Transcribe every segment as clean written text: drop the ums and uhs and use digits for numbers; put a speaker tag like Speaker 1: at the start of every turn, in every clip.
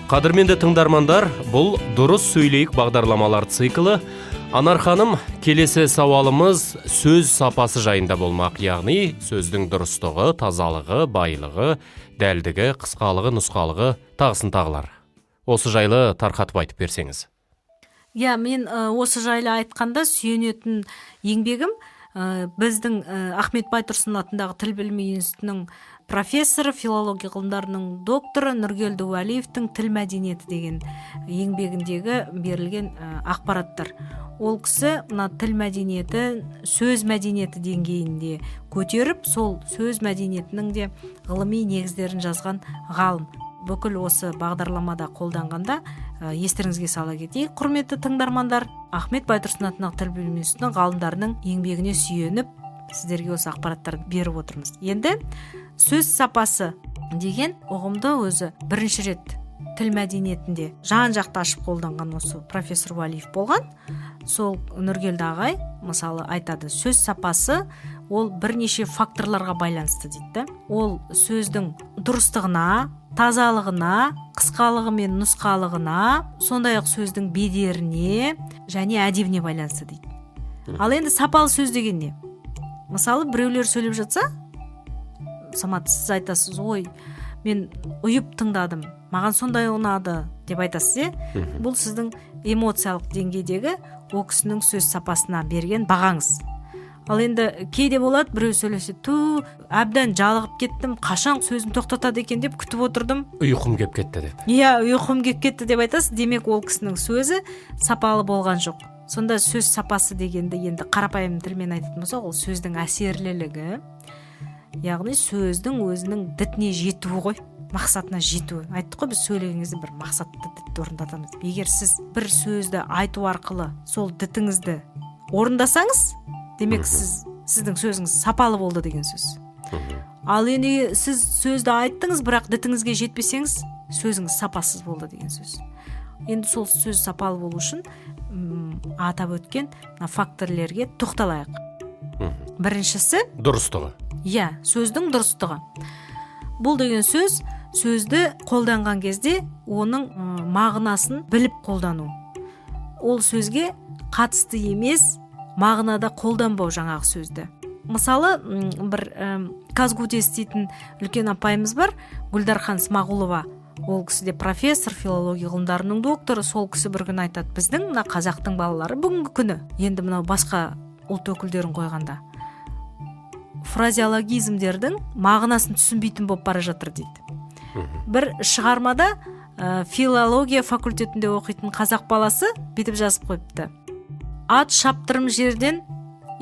Speaker 1: Қадірменді тыңдармандар, бұл дұрыс сөйлейік бағдарламалар циклы. Анар ханым, келесі сауалымыз сөз сапасы жайында болмақ, яғни сөздің дұрыстығы, тазалығы, байлығы, дәлдігі, қысқалығы, нұсқалығы, тағысын тағылар. Осы жайлы тарқатып айтып берсеңіз.
Speaker 2: Мен осы жайлы айтқанда сүйенетін еңбегім біздің Ахмет Байтұрсын атындағы тіл білімі институтының профессоры, филология ғылымдарының докторы Нұргелді Уәлиевтің тіл мәдениеті деген еңбегіндегі берілген ақпараттар. Ол кісі тіл мәдениеті, сөз мәдениеті деңгейінде көтеріп, сол сөз мәдениетінің де ғылыми негіздерін жазған ғалым. Бүкіл осы бағдарламада қолданғанда естеріңізге сала кетейік, құрметті тыңдармандар, Ахмет Байтұрсын атындағы тіл білімі институтының ғалымдарының еңбегіне сүйеніп сіздерге осы ақпараттарды беріп отырмыз. Енді сөз сапасы деген ұғымды өзі бірінші рет тіл мәдениетінде жан-жақты ашып қолданған осы профессор Уәлиев болған. Сол Нұргелді ағай мысалы айтады, сөз сапасы ол бірнеше факторларға байланысты дейді. Ол сөздің дұрыстығына, тазалығына, қысқалығы мен нұсқалығына, сондай-ақ сөздің бедеріне және әдебіне байланысты дейді. Ал енді сапалы сөз деген не? Мысалы, біреулер сөйлеп жатса, Самат, сіз айтасыз, ой, мен ұйып тыңдадым, маған сондай ұнады деп айтасыз, Бұл сіздің эмоциялық деңгейдегі о кісінің сөз сапасына берген бағаңыз. Ал енді кейде болады, біреу сөйлесе, әбден жалығып кеттім, қашан сөзін тоқтатады екен деп күтіп отырдым.
Speaker 1: Ұйқым кеп кетті деп.
Speaker 2: Ұйқым кеп кетті деп айтасыз, демек ол кісінің сөзі сапалы болған жоқ. Сонда сөз сапасы дегенді енді қарапайым тілмен айтатын болсақ, ол сөздің әсерлілігі, яғни сөздің өзінің дітіне жетуі ғой, мақсатына жетуі. Айттық қой, біз сөйлегеніңізді бір мақсатты дітті орындатамыз. Егер сіз бір сөзді айту арқылы сол дітіңізді орындасаңыз, демек сіздің сөзіңіз сапалы болды деген сөз. Ал енді сіз сөзді айттыңыз, бірақ дітіңізге жетпесеңіз, сөзіңіз сапасыз болды деген сөз. Енді сол сөз сапалы болу үшін атап өткен факторлерге тоқталайық. Біріншісі
Speaker 1: дұрыстығы.
Speaker 2: Сөздің дұрыстығы. Бұл деген сөз, сөзді қолданған кезде оның мағынасын біліп қолдану. Ол сөзге қатысты емес, мағынада қолданбау жаңағы сөзді. Мысалы, бір Казгуде істейтін үлкен апайымыз бар, Гүлдархан Смағұлова. Ол кісі де профессор, филология ғылымдарының докторы. Сол кісі бір күн айтады, біздің қазақтың балалары бүгінгі күні, енді мынау басқа ұлт өкілдерін қойғанда, фразеологизмдердің мағынасын түсінбейтін болып бара жатыр дейді. Бір шығармада филология факультетінде оқитын қазақ баласы бүйтіп жазып қойыпты. Ат шаптырым жерден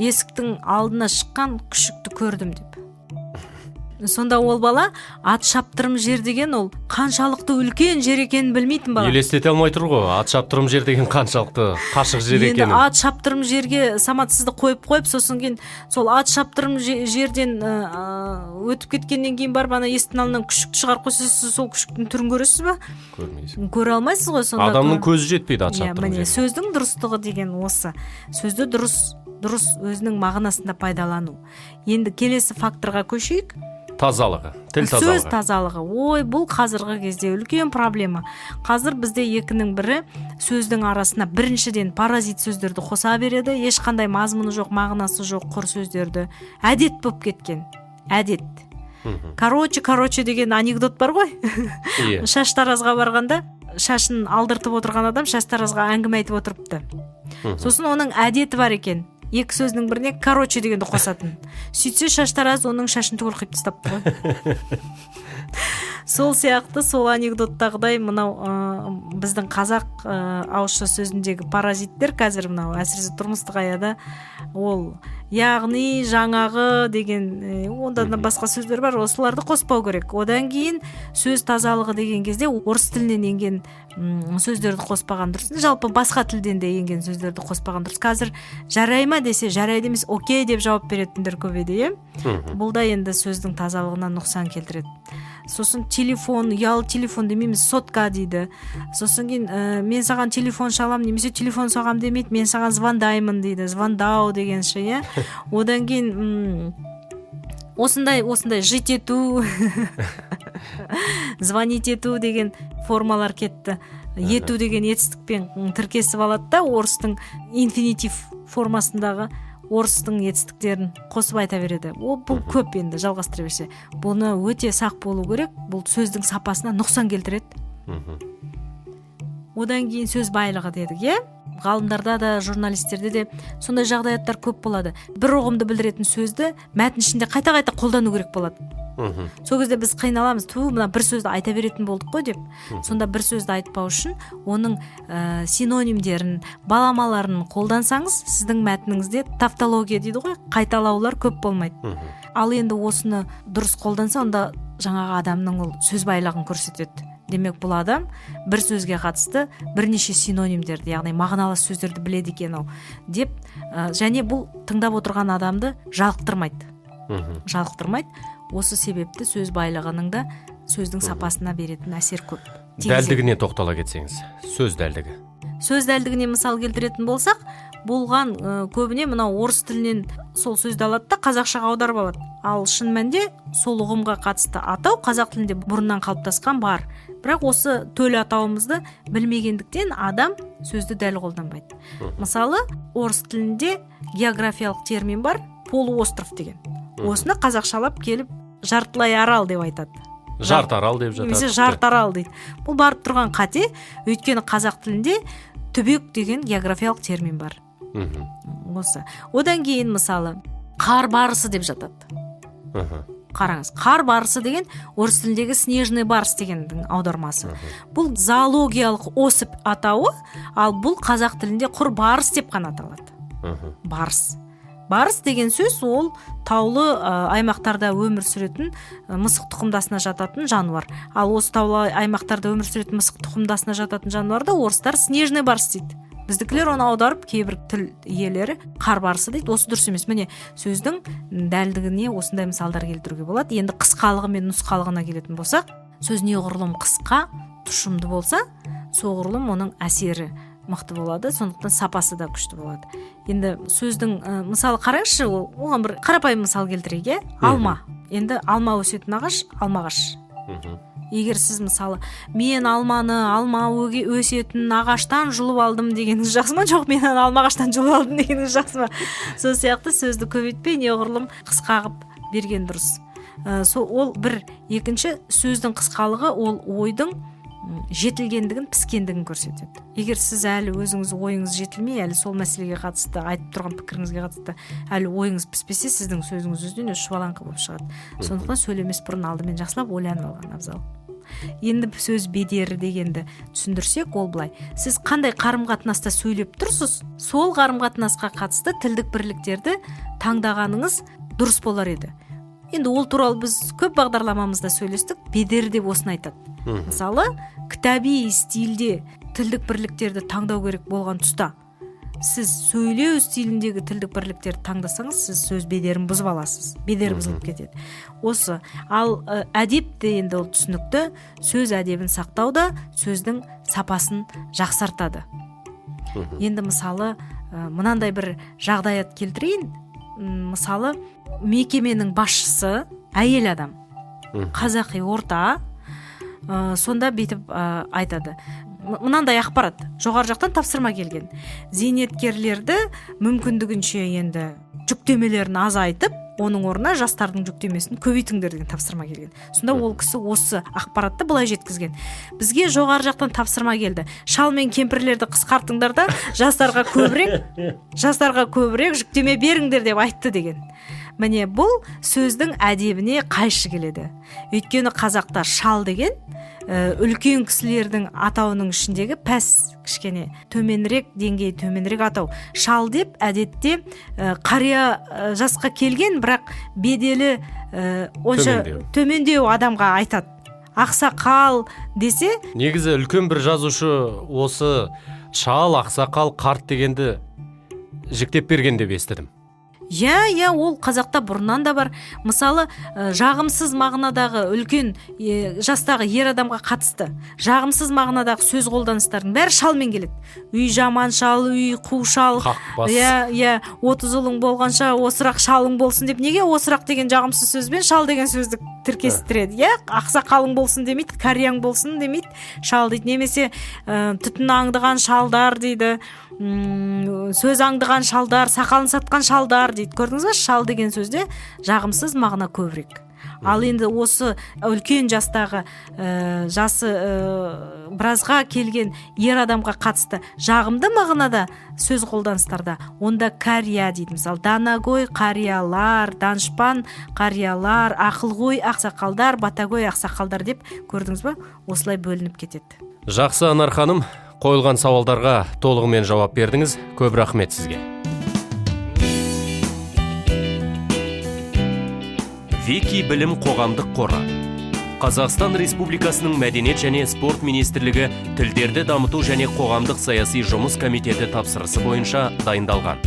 Speaker 2: есіктің алдына шыққан күшікті көрдім деп. Сонда ол бала ат шаптырым жер деген ол қаншалықты үлкен жер екенін білмейтін бала.
Speaker 1: Елестете алмай тұр ғой, ат шаптырым жер деген қаншалықты қашық жер екенін.
Speaker 2: Енді ат шаптырым жерге Самат сізді қойып, сосын кейін сол ат шаптырым жерден өтіп кеткеннен кейін барып ана есіктің алдынан күшікті шығарып қойса, сіз сол күшіктің түрін көресіз ба?
Speaker 1: Көрмейсіз.
Speaker 2: Көре алмайсыз ғой сонда.
Speaker 1: Адамның көзі жетпейді ат шаптырым жерге.
Speaker 2: Сөздің дұрыстығы деген осы. Сөзді дұрыс өзінің мағынасында пайдалану. Енді келесі факторға көшейік.
Speaker 1: Тазалығы, тіл тазалығы.
Speaker 2: Сөз тазалығы. Бұл қазіргі кезде үлкен проблема. Қазір бізде екінің бірі сөздің арасына біріншіден паразит сөздерді қоса береді. Ешқандай мазмұны жоқ, мағынасы жоқ құр сөздерді. Әдет болып кеткен. Әдет. Короче деген анекдот бар ғой. Шаштаразға барғанда, шашын алдыртып отырған адам шаштаразға әңгіме айтып отырыпты. Сосын оның әдеті бар екен. Екі сөздің біріне короче дегенді қосатын. Сөйтсе шаштараз оның шашын түгел қиып тастапты ғой. Сол сияқты, сол анекдоттағыдай мынау біздің қазақ ауызша сөзіндегі паразиттер қазір мынау әсіресе тұрмыстық аяда ол яғни жаңағы деген онда басқа сөздер бар, осыларды қоспау керек. Одан кейін сөз тазалығы деген кезде орыс тілінен енген сөздерді қоспаған дұрыс. Жалпы басқа тілден де енген сөздерді қоспаған дұрыс. Қазір жарай ма десе жарайды емес, окей деп жауап беретіндер көбейді, Бұл да енді сөздің тазалығына нұқсан келтіреді. Сосын телефон, ұялы телефон демейміз, сотка дейді. Сосын кейін мен саған телефон шалам, немесе телефон соғам демейді, мен саған звондаймын дейді, звондау дегенше, Одан кейін осындай жить ету звонить ету деген формалар кетті. Ету деген етістікпен тіркесіп алады да, орыстың инфинитив формасындағы орыстың етістіктерін қосып айта береді. Бұл көп, енді жалғастыра берсе. Бұны өте сақ болу керек. Бұл сөздің сапасына нұқсан келтіреді. Одан кейін сөз байлығы дедік, иә? Ғалымдарда да, журналистерде де сондай жағдаяттар көп болады. Бір ұғымды білдіретін сөзді мәтін ішінде қайта-қайта қолдану керек болады. Сол кезде біз қиналамыз, мына бір сөзді айта беретін болдық қой деп. Сонда бір сөзді айтпау үшін оның синонимдерін, баламаларын қолдансаңыз, сіздің мәтініңізде тавтология дейді ғой, қайталаулар көп болмайды. Ал енді осыны дұрыс қолданса, онда жаңағы адамның ол сөз байлығын көрсетеді. Демек, бұл адам бір сөзге қатысты бірнеше синонимдерді, яғни мағыналас сөздерді біледі екен ау деп, және бұл тыңдап отырған адамды жалықтырмайды. Осы себепті сөз байлығының да сөздің сапасына беретін әсер көп.
Speaker 1: Дәлдігіне тоқтала кетсеңіз, сөз дәлдігі.
Speaker 2: Сөз дәлдігіне мысал келтіретін болсақ, болған көбіне мына орыс тілінен сол сөзді алады да қазақшаға аударып алады. Ал шын мәнінде сол ұғымға қатысты атау қазақ тілінде бұрыннан қалыптасқан бар. Бірақ осы төл атауымызды білмегендіктен адам сөзді дәл қолданбайды. Мысалы, орыс тілінде географиялық термин бар, полуостров деген. Осыны қазақшалап келіп жартылай арал деп айтады.
Speaker 1: Жартарал деп жатады.
Speaker 2: Немесе жартарал дейді. Бұл барып тұрған қате, өйткені қазақ тілінде түбек деген географиялық термин бар. Осы. Одан кейін мысалы қар барысы деп жатады. Қараңыз, қар барысы деген орыс тіліндегі снежный барс дегендің аудармасы. Бұл зоологиялық особь атауы, ал бұл қазақ тілінде құр барыс деп қана аталады. Барыс деген сөз ол таулы аймақтарда өмір сүретін мысық тұқымдасына жататын жануар. Ал осы таулы аймақтарда өмір сүретін мысық тұқымдасына жататын жануарды орыстар снежный барс дейді. Біздікілер оны аударып, кейбір тіл иелері қар барысы дейді. Осы дұрыс емес. Міне, сөздің дәлдігіне осындай мысалдар келтіруге болады. Енді қысқалығы мен нұсқалығына келетін болсақ, сөз неғұрлым қысқа, тұшымды болса, соғұрлым оның әсері мықты болады, сондықтан сапасы да күшті болады. Енді сөздің мысалы қараңызшы, оған бір қарапайым мысал келтірейік, алма. Енді алма өсетін ағаш, алмағаш. Егер сіз мысалы мен алма өсетін ағаштан жұлып алдым дегеніңіз жақсы ма, жоқ мен алмағаштан жұлып алдым дегеніңіз жақсы ма? Сол сияқты сөзді көбейтпей неғұрлым қысқа қылып берген дұрыс. Ол бір. Екінші, сөздің қысқалығы ол ойдың жетілгендігін, піскендігін көрсетеді. Егер сіз әлі өзіңіз ойыңыз жетілмей, әлі сол мәселеге қатысты, айтып тұрған пікіріңізге қатысты әлі ойыңыз піспесе, сіздің сөзіңіз өзінен өзі шұбалаңқы болып шығады. Сондықтан сөйлемес бұрын алдымен жақсылап ойланып алған абзал. Енді сөз бедері дегенді түсіндірсек, ол былай: сіз қандай қарым-қатынаста сөйлеп тұрсыз, сол қарым-қатынасқа қатысты тілдік бірліктерді таңдағаныңыз дұрыс болар еді. Енді ол туралы біз көп бағдарламамызда сөйлестік. Бедер деп осыны айтады. Мысалы, кітаби стильде тілдік бірліктерді таңдау керек болған тұста, сіз сөйлеу стиліндегі тілдік бірліктерді таңдасаңыз, сіз сөз бедерін бұзып аласыз. Бедер бұзылып кетеді. Осы. Ал әдепте енді ол түсінікті, сөз әдебін сақтауда сөздің сапасын жақсартады. Енді мысалы, мынандай бір жағдаят келтірейін. Мысалы, мекеменің басшысы әйел адам, қазақи орта, сонда бетіп айтады. Мынандай ақпарат, жоғары жақтан тапсырма келген. Зейнеткерлерді мүмкіндігінше енді жүктемелерін азайтып, оның орнына жастардың жүктемесін көбейтіңдер деген тапсырма келген. Сонда ол кісі осы ақпаратты былай жеткізген: бізге жоғары жақтан тапсырма келді. Шал мен кемпірлерді қысқартыңдар да жастарға көбірек жүктеме беріңдер деп айтты деген. Міне, бұл сөздің әдебіне қайшы келеді. Өйткені қазақта шал деген үлкен кісілердің атауының ішіндегі пәс кішкене төменірек, деңгейі төменірек атау. Шал деп әдетте қария жасқа келген, бірақ беделі онша төмендеу адамға айтады. Ақсақал десе,
Speaker 1: негізі үлкен бір жазушы осы шал, ақсақал, қарт дегенді жіктеп берген деп естідім.
Speaker 2: Иә, ол қазақта бұрыннан да бар. Мысалы, жағымсыз мағынадағы үлкен жастағы ер адамға қатысты жағымсыз мағынадағы сөз қолданыстардың бәрі шалмен келеді. Үй жаман шал, үй қу шал.
Speaker 1: Қақпас.
Speaker 2: 30 ұлың болғанша осырақ шалың болсын деп. Неге осырақ деген жағымсыз сөзбен шал деген сөзді тіркестіреді? Ақсақалың болсын демейді, кәрияң болсын демейді, шал дейді. Немесе түтін аңдыған шалдар дейді. Сөз аңдыған шалдар, сақалын сатқан шалдар дейді. Көрдіңіз ба? Шал деген сөзде жағымсыз мағына көбірек. Ал енді осы үлкен жастағы жасы біразға келген ер адамға қатысты жағымды мағынада сөз қолданыстарда онда қария дейді. Мысалы, данагөй қариялар, данышпан қариялар, ақылгөй ақсақалдар, батагөй ақсақалдар деп, көрдіңіз ба? Осылай бөлініп кетеді.
Speaker 1: Жақсы, Анар ханым, қойылған сауалдарға толығымен жауап бердіңіз. Көп рахмет сізге. Вики білім қоғамдық қоры. Қазақстан Республикасының Мәдениет және спорт министрлігі тілдерді дамыту және қоғамдық саяси жұмыс комитеті тапсырысы бойынша дайындалған.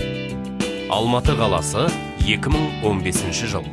Speaker 1: Алматы қаласы, 2015 жыл.